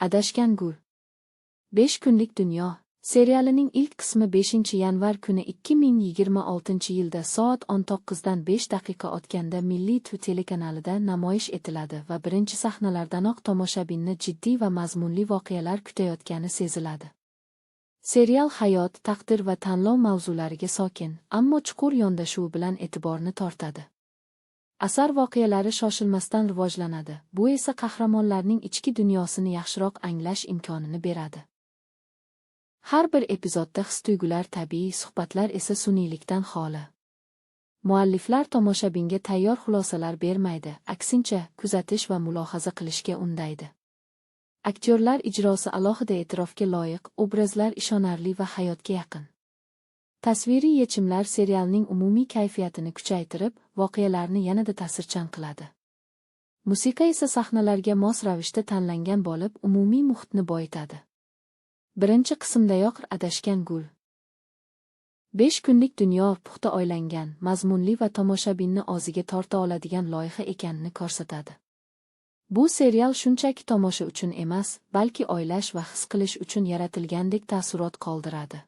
Adashgan gul. 5 kunlik dunyo serialining ilk qismi 5-yanvar kuni 2026-yilda soat 19:05 o'tganda Milliy telekanalida namoyish etiladi va birinchi sahnalardanoq tomoshabinni jiddiy va mazmunli voqealar kutayotgani seziladi. Serial hayot, taqdir va tanlov mavzulariga sokin, ammo chuqur yondashuv bilan e'tiborni tortadi. Asar voqealari shoshilmasdan rivojlanadi, bu esa qahramonlarning ichki dunyosini yaxshiroq anglash imkonini beradi. Har bir epizodda his-tuyg'ular tabiiy, suhbatlar esa sun'iylikdan xoli. Mualliflar tomoshabinga tayyor xulosalar bermaydi, aksincha, kuzatish va mulohaza qilishga undaydi. Aktyorlar ijrosi alohida e'tirofga loyiq, obrazlar ishonarli va hayotga yaqin. Tasviriy yechimlar serialning umumiy kayfiyatini kuchaytirib, voqealarni yanada ta'sirchan qiladi. Musiqa esa sahnalarga mos ravishda tanlangan bo'lib, umumiy muhitni boyitadi. Birinchi qismdayoq Adashgan gul. 5 kunlik dunyo puxta o'ylangan, mazmunli va tomoshabinni o'ziga torta oladigan loyiha ekanini ko'rsatadi. Bu serial shunchaki tomosha uchun emas, balki o'ylash va his qilish uchun yaratilgandek taassurot qoldiradi.